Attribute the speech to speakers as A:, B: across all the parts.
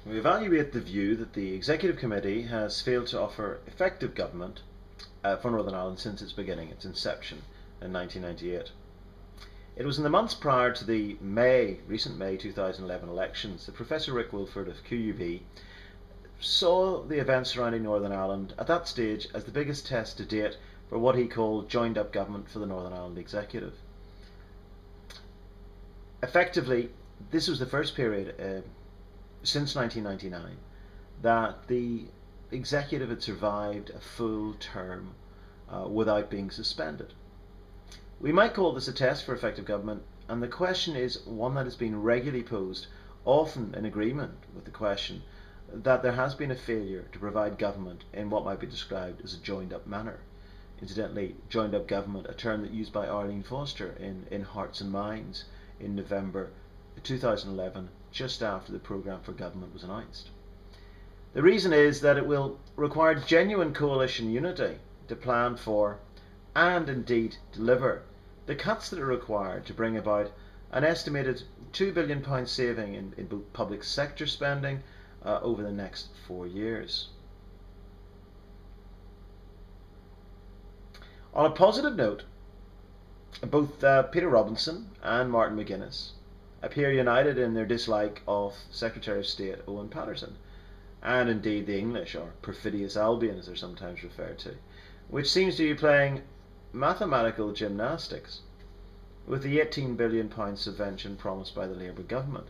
A: We evaluate the view that the Executive Committee has failed to offer effective government for Northern Ireland since its beginning, its inception in 1998. It was in the months prior to the recent May 2011 elections that Professor Rick Wilford of QUB saw the events surrounding Northern Ireland at that stage as the biggest test to date for what he called joined up government for the Northern Ireland Executive. Effectively, this was the first period since 1999 that the Executive had survived a full term without being suspended. We might call this a test for effective government, and the question is one that has been regularly posed, often in agreement with the question that there has been a failure to provide government in what might be described as a joined up manner. Incidentally, joined up government, a term that used by Arlene Foster in Hearts and Minds in November 2011, just after the programme for government was announced. The reason is that it will require genuine coalition unity to plan for and indeed deliver the cuts that are required to bring about an estimated £2 billion saving in both public sector spending over the next 4 years. On a positive note, both Peter Robinson and Martin McGuinness appear united in their dislike of Secretary of State Owen Paterson, and indeed the English, or perfidious Albion as they're sometimes referred to, which seems to be playing mathematical gymnastics with the £18 billion subvention promised by the Labour government,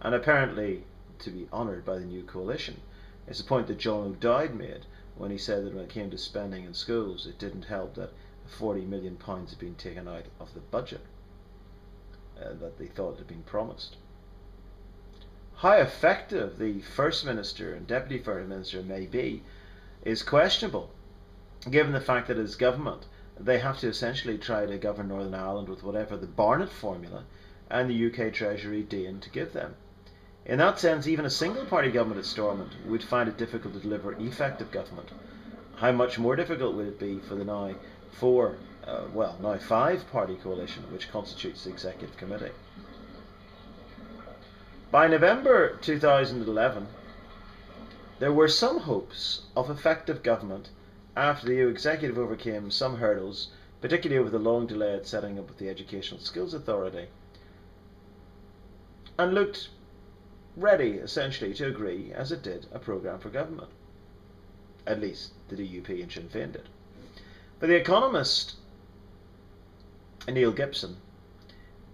A: and apparently to be honoured by the new coalition. It's a point that John O'Dowd made when he said that when it came to spending in schools, it didn't help that £40 million had been taken out of the budget that they thought had been promised. How effective the First Minister and Deputy First Minister may be is questionable, given the fact that as government they have to essentially try to govern Northern Ireland with whatever the Barnett formula and the UK Treasury deign to give them. In that sense, even a single party government at Stormont would find it difficult to deliver effective government. How much more difficult would it be for the now five party coalition which constitutes the Executive Committee? By November 2011, there were some hopes of effective government after the Executive overcame some hurdles, particularly over the long delayed setting up of the Educational Skills Authority, and looked ready essentially to agree, as it did, a programme for government. At least the DUP and Sinn Féin did. For the economist Neil Gibson,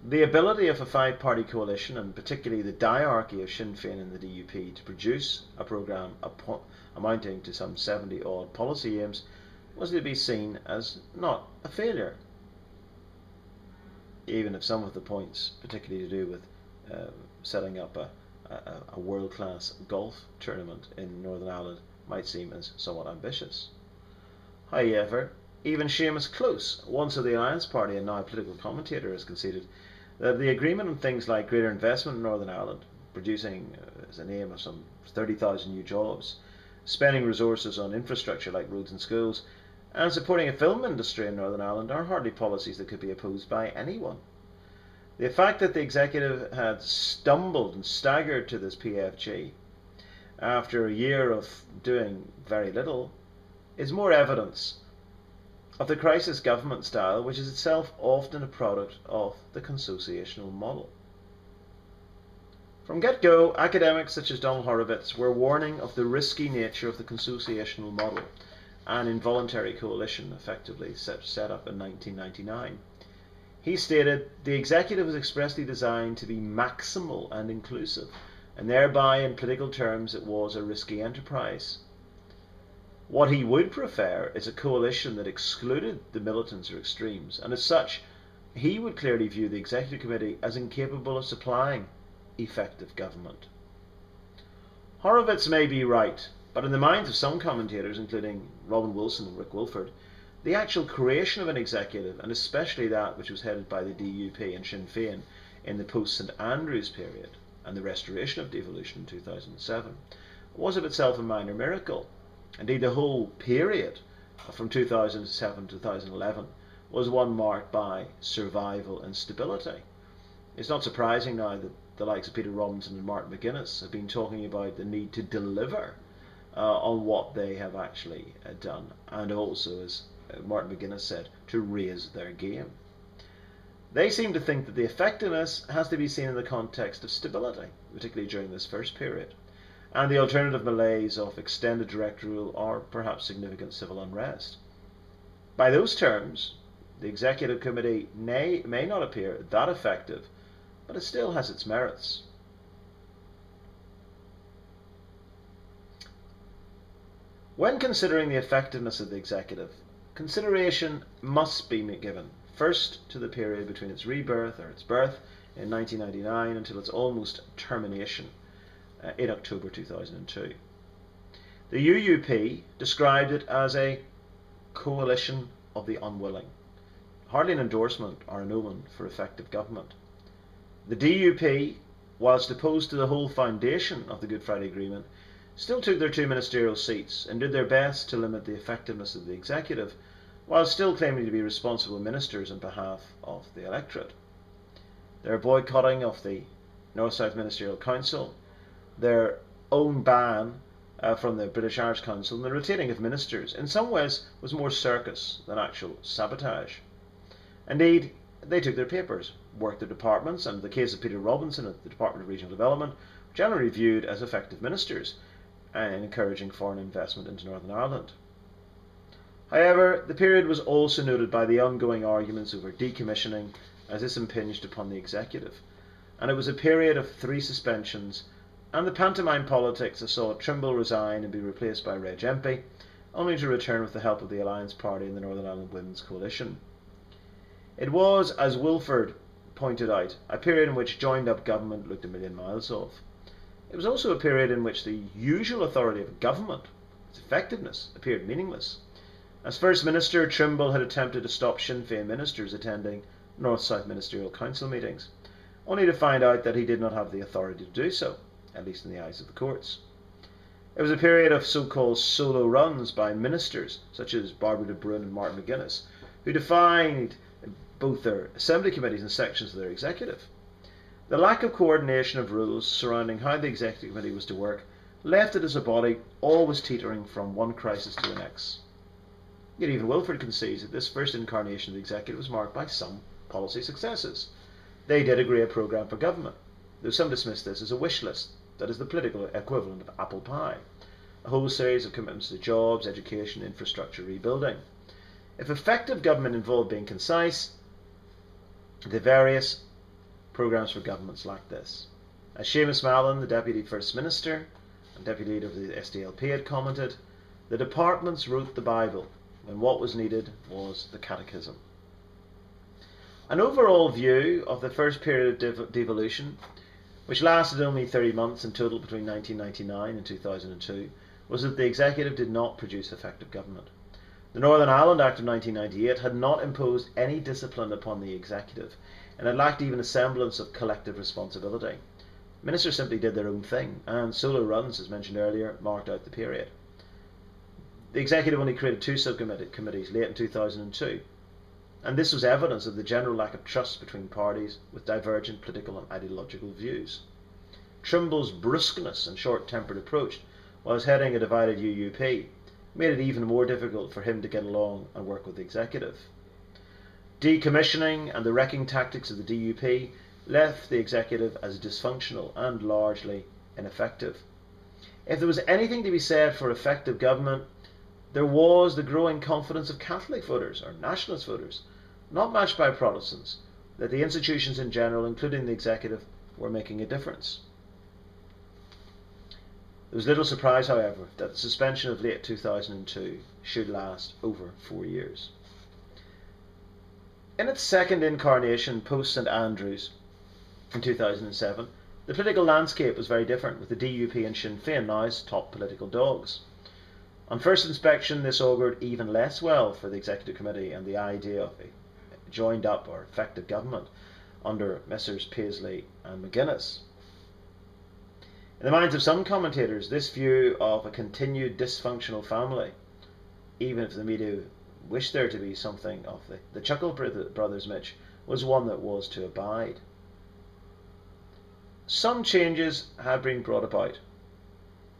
A: the ability of a five-party coalition, and particularly the diarchy of Sinn Féin and the DUP, to produce a programme amounting to some 70-odd policy aims was to be seen as not a failure, even if some of the points, particularly to do with setting up a world-class golf tournament in Northern Ireland, might seem as somewhat ambitious. However, even Seamus Close, once of the Alliance Party and now a political commentator, has conceded that the agreement on things like greater investment in Northern Ireland, producing as an aim of some 30,000 new jobs, spending resources on infrastructure like roads and schools, and supporting a film industry in Northern Ireland are hardly policies that could be opposed by anyone. The fact that the Executive had stumbled and staggered to this PFG after a year of doing very little is more evidence of the crisis government style, which is itself often a product of the consociational model. From get-go, academics such as Donald Horowitz were warning of the risky nature of the consociational model, an involuntary coalition effectively set up in 1999. He stated, the Executive was expressly designed to be maximal and inclusive, and thereby in political terms it was a risky enterprise. What he would prefer is a coalition that excluded the militants or extremes, and as such he would clearly view the Executive Committee as incapable of supplying effective government. Horowitz may be right, but in the minds of some commentators, including Robin Wilson and Rick Wilford, the actual creation of an executive, and especially that which was headed by the DUP and Sinn Féin in the post-St Andrews period and the restoration of devolution in 2007, was of itself a minor miracle. Indeed, the whole period from 2007 to 2011 was one marked by survival and stability. It's not surprising now that the likes of Peter Robinson and Martin McGuinness have been talking about the need to deliver on what they have actually done, and also, as Martin McGuinness said, to raise their game. They seem to think that the effectiveness has to be seen in the context of stability, particularly during this first period, and the alternative malaise of extended direct rule or perhaps significant civil unrest. By those terms, the Executive Committee may not appear that effective, but it still has its merits. When considering the effectiveness of the Executive, consideration must be given first to the period between its rebirth or its birth in 1999 until its almost termination in October 2002. The UUP described it as a coalition of the unwilling, hardly an endorsement or an omen for effective government. The DUP, whilst opposed to the whole foundation of the Good Friday Agreement, still took their 2 ministerial seats and did their best to limit the effectiveness of the Executive, while still claiming to be responsible ministers on behalf of the electorate. Their boycotting of the North-South Ministerial Council, their own ban from the British Irish Council, and the rotating of ministers in some ways was more circus than actual sabotage. Indeed, they took their papers, worked their departments, and in the case of Peter Robinson at the Department of Regional Development, generally viewed as effective ministers in encouraging foreign investment into Northern Ireland. However, the period was also noted by the ongoing arguments over decommissioning as this impinged upon the Executive, and it was a period of 3 suspensions and the pantomime politics that saw Trimble resign and be replaced by Reg Empey, only to return with the help of the Alliance Party and the Northern Ireland Women's Coalition. It was, as Wilford pointed out, a period in which joined-up government looked a million miles off. It was also a period in which the usual authority of government, its effectiveness, appeared meaningless. As First Minister, Trimble had attempted to stop Sinn Féin ministers attending North-South Ministerial Council meetings, only to find out that he did not have the authority to do so, at least in the eyes of the courts. It was a period of so-called solo runs by ministers, such as Barbara de Brún and Martin McGuinness, who defied both their assembly committees and sections of their executive. The lack of coordination of rules surrounding how the Executive Committee was to work left it as a body always teetering from one crisis to the next. Yet even Wilford concedes that this first incarnation of the Executive was marked by some policy successes. They did agree a programme for government, though some dismissed this as a wish list, that is the political equivalent of apple pie, a whole series of commitments to jobs, education, infrastructure, rebuilding. If effective government involved being concise, the various programmes for governments lacked this. As Seamus Mallon, the Deputy First Minister and Deputy Leader of the SDLP, had commented, the departments wrote the Bible, when what was needed was the Catechism. An overall view of the first period of devolution, which lasted only 30 months in total between 1999 and 2002, was that the Executive did not produce effective government. The Northern Ireland Act of 1998 had not imposed any discipline upon the Executive, and it lacked even a semblance of collective responsibility. Ministers simply did their own thing, and solo runs, as mentioned earlier, marked out the period. The Executive only created 2 subcommittees late in 2002, and this was evidence of the general lack of trust between parties with divergent political and ideological views. Trimble's brusqueness and short-tempered approach, whilst heading a divided UUP, made it even more difficult for him to get along and work with the Executive. Decommissioning and the wrecking tactics of the DUP left the Executive as dysfunctional and largely ineffective. If there was anything to be said for effective government, there was the growing confidence of Catholic voters or nationalist voters, not matched by Protestants, that the institutions in general, including the Executive, were making a difference. There was little surprise, however, that the suspension of late 2002 should last over 4 years. In its second incarnation post St Andrews in 2007, the political landscape was very different, with the DUP and Sinn Féin now as top political dogs. On first inspection, this augured even less well for the Executive Committee and the idea of a joined up or effective government under Messrs Paisley and McGuinness. In the minds of some commentators, this view of a continued dysfunctional family, even if the media wished there to be something of the Chuckle Brothers Mitch, was one that was to abide. some changes have been brought about.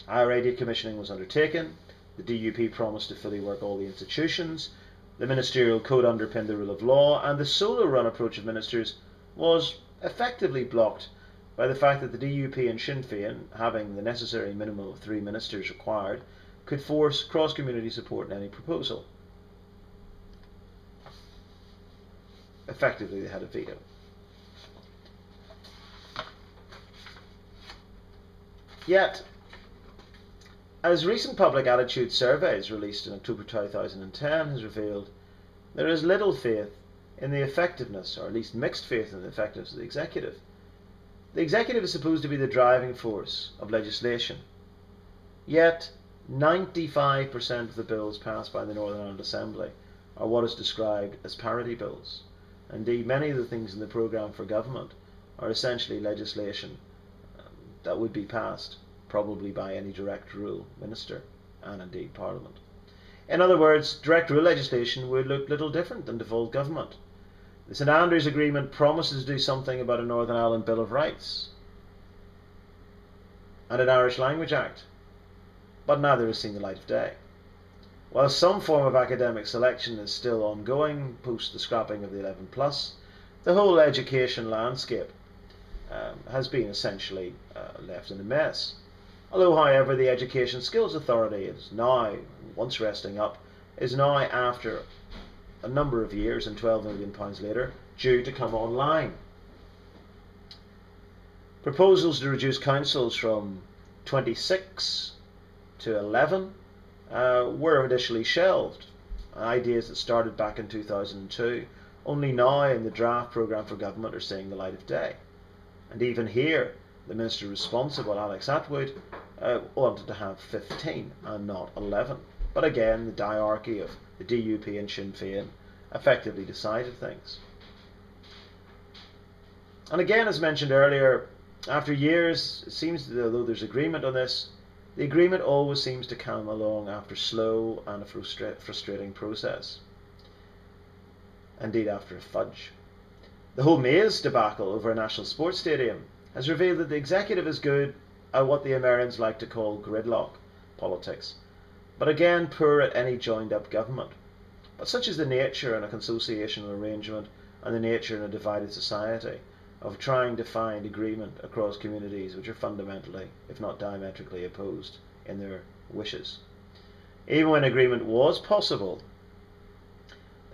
A: IRA decommissioning was undertaken, the DUP promised to fully work all the institutions, the ministerial code underpinned the rule of law, and the solo run approach of ministers was effectively blocked by the fact that the DUP and Sinn Féin, having the necessary minimum of 3 ministers required, could force cross-community support in any proposal. Effectively, they had a veto. Yet, as recent public attitude surveys released in October 2010 has revealed, there is little faith in the effectiveness, or at least mixed faith in the effectiveness of the executive. The executive is supposed to be the driving force of legislation, yet 95% of the bills passed by the Northern Ireland Assembly are what is described as parity bills. Indeed, many of the things in the programme for government are essentially legislation that would be passed probably by any direct rule minister and indeed Parliament. In other words, direct rule legislation would look little different than devolved government. The St Andrews Agreement promises to do something about a Northern Ireland Bill of Rights and an Irish Language Act, but neither has seen the light of day. While some form of academic selection is still ongoing post the scrapping of the 11+, the whole education landscape has been essentially left in a mess. Although, however, the Education Skills Authority is now, once resting up, is now after a number of years and £12 million later, due to come online. Proposals to reduce councils from 26 to 11 were initially shelved. Ideas that started back in 2002 only now in the draft programme for government are seeing the light of day. And even here, the minister responsible, Alex Attwood, wanted to have 15 and not 11. But again, the diarchy of the DUP and Sinn Féin effectively decided things. And again, as mentioned earlier, after years, it seems that although there's agreement on this, the agreement always seems to come along after slow and a frustrating process. Indeed, after a fudge. The whole Maze debacle over a national sports stadium has revealed that the executive is good at what the Americans like to call gridlock politics, but again poor at any joined-up government. But such is the nature in a consociational arrangement and the nature in a divided society of trying to find agreement across communities which are fundamentally, if not diametrically, opposed in their wishes. Even when agreement was possible,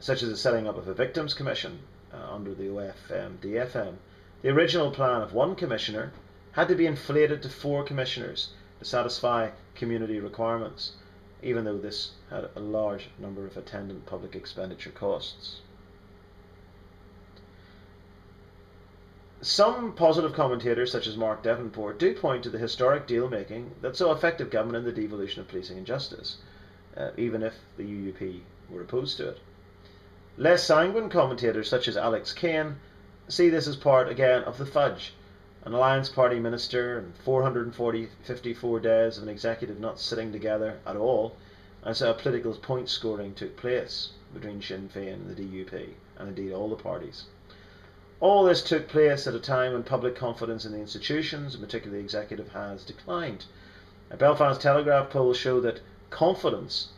A: such as the setting up of a victims commission under the OFM-DFM, the original plan of 1 commissioner had to be inflated to 4 commissioners to satisfy community requirements, even though this had a large number of attendant public expenditure costs. Some positive commentators, such as Mark Davenport, do point to the historic deal-making that saw effective government in the devolution of policing and justice, even if the UUP were opposed to it. Less sanguine commentators, such as Alex Kane, see this as part, again, of the fudge, an Alliance Party minister and 454 days of an executive not sitting together at all, as political point scoring took place between Sinn Féin and the DUP, and indeed all the parties. All this took place at a time when public confidence in the institutions, and particularly the executive, has declined. A Belfast Telegraph poll showed that confidence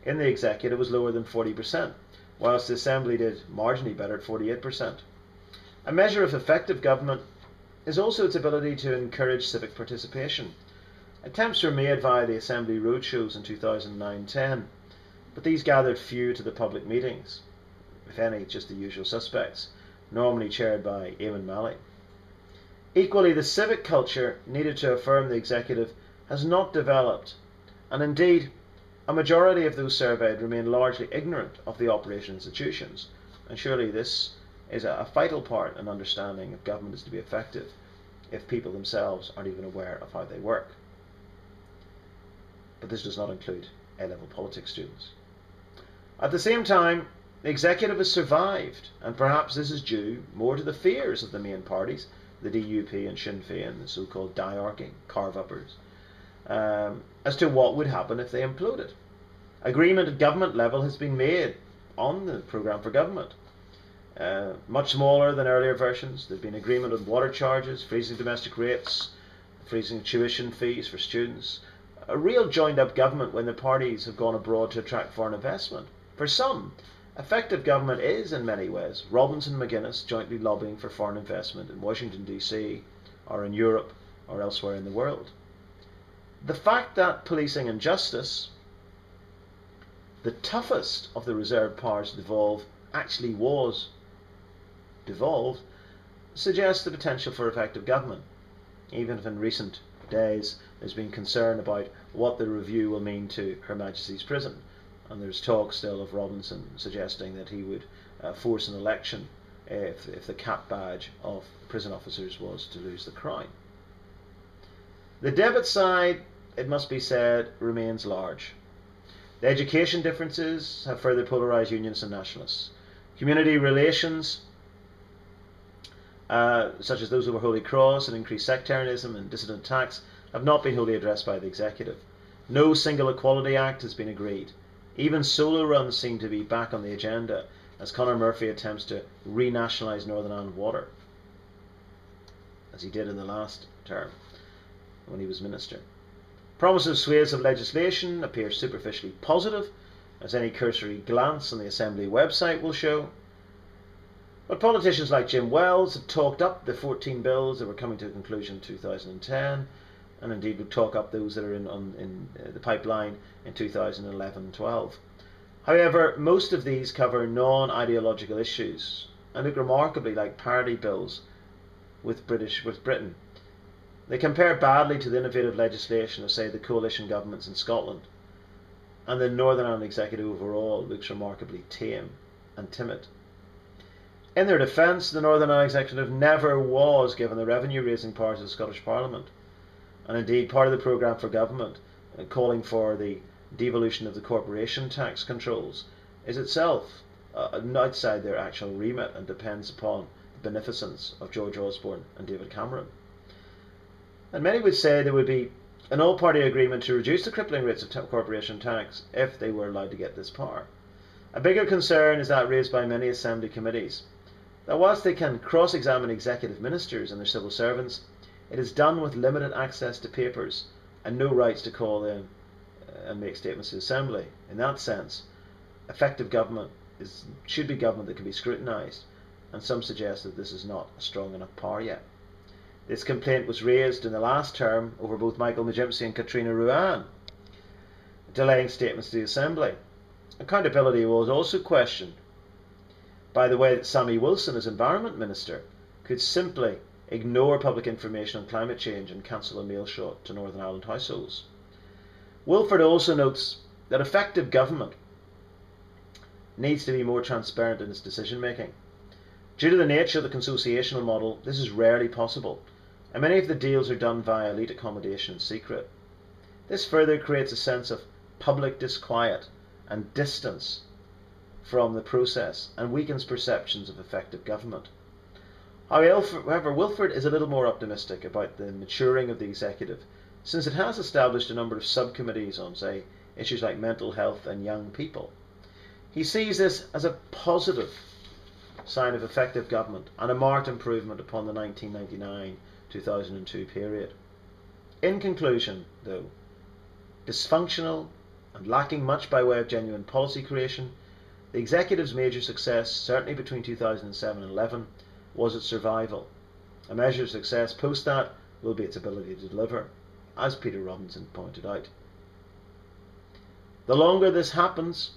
A: in the executive was lower than 40%, whilst the Assembly did marginally better at 48%. A measure of effective government is also its ability to encourage civic participation. Attempts were made via the Assembly roadshows in 2009-10, but these gathered few to the public meetings, if any, just the usual suspects, normally chaired by Eamon Malley. Equally, the civic culture needed to affirm the executive has not developed, and indeed, a majority of those surveyed remain largely ignorant of the operation of institutions, and surely this is a vital part in understanding if government is to be effective, if people themselves aren't even aware of how they work. But this does not include A-level politics students. At the same time, the executive has survived, and perhaps this is due more to the fears of the main parties, the DUP and Sinn Féin, the so-called diarchy, carve-uppers, as to what would happen if they imploded. Agreement at government level has been made on the programme for government. much smaller than earlier versions. There's been agreement on water charges, freezing domestic rates, freezing tuition fees for students. A real joined-up government when the parties have gone abroad to attract foreign investment. For some, effective government is, in many ways, Robinson and McGuinness jointly lobbying for foreign investment in Washington DC, or in Europe, or elsewhere in the world. The fact that policing and justice, the toughest of the reserved powers to devolve, actually was devolved, suggests the potential for effective government, even if in recent days there's been concern about what the review will mean to Her Majesty's Prison, and there's talk still of Robinson suggesting that he would force an election if the cap badge of prison officers was to lose the crown. The debit side, it must be said, remains large. The education differences have further polarised unionists and nationalists. Community relations, such as those over Holy Cross and increased sectarianism and dissident tax, have not been wholly addressed by the executive. No single Equality Act has been agreed. Even solo runs seem to be back on the agenda as Conor Murphy attempts to renationalise Northern Ireland Water, as he did in the last term when he was minister. Promises of swathes of legislation appear superficially positive, as any cursory glance on the Assembly website will show. But politicians like Jim Wells had talked up the 14 bills that were coming to a conclusion in 2010, and indeed would talk up those that are in the pipeline in 2011-12. However, most of these cover non-ideological issues and look remarkably like parody bills with Britain. They compare badly to the innovative legislation of, say, the coalition governments in Scotland, and the Northern Ireland Executive overall looks remarkably tame and timid. In their defence, the Northern Ireland Executive never was given the revenue-raising powers of the Scottish Parliament, and indeed part of the programme for government calling for the devolution of the corporation tax controls is itself outside their actual remit and depends upon the beneficence of George Osborne and David Cameron. And many would say there would be an all-party agreement to reduce the crippling rates of corporation tax if they were allowed to get this power. A bigger concern is that raised by many Assembly committees, that whilst they can cross-examine executive ministers and their civil servants, it is done with limited access to papers and no rights to call in and make statements to the Assembly. In that sense, effective government should be government that can be scrutinised, and some suggest that this is not a strong enough power yet. This complaint was raised in the last term over both Michael McGimpsey and Katrina Ruan, delaying statements to the Assembly. Accountability was also questioned by the way that Sammy Wilson, as Environment Minister, could simply ignore public information on climate change and cancel a mail shot to Northern Ireland households. Wilford also notes that effective government needs to be more transparent in its decision making. Due to the nature of the consociational model, this is rarely possible, and many of the deals are done via elite accommodation in secret. This further creates a sense of public disquiet and distance from the process and weakens perceptions of effective government. However, Wilford is a little more optimistic about the maturing of the executive, since it has established a number of subcommittees on, say, issues like mental health and young people. He sees this as a positive sign of effective government and a marked improvement upon the 1999-2002 period. In conclusion, though, dysfunctional and lacking much by way of genuine policy creation, the executive's major success, certainly between 2007 and 2011, was its survival. A measure of success post that will be its ability to deliver, as Peter Robinson pointed out. The longer this happens,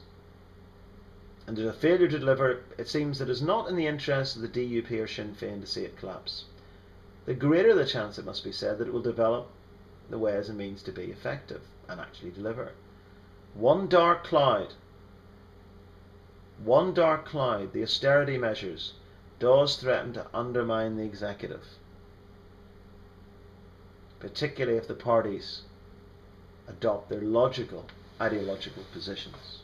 A: and there's a failure to deliver, it seems that it is not in the interest of the DUP or Sinn Féin to see it collapse. The greater the chance, it must be said, that it will develop the ways and means to be effective and actually deliver. One dark cloud, the austerity measures, does threaten to undermine the executive, particularly if the parties adopt their logical ideological positions.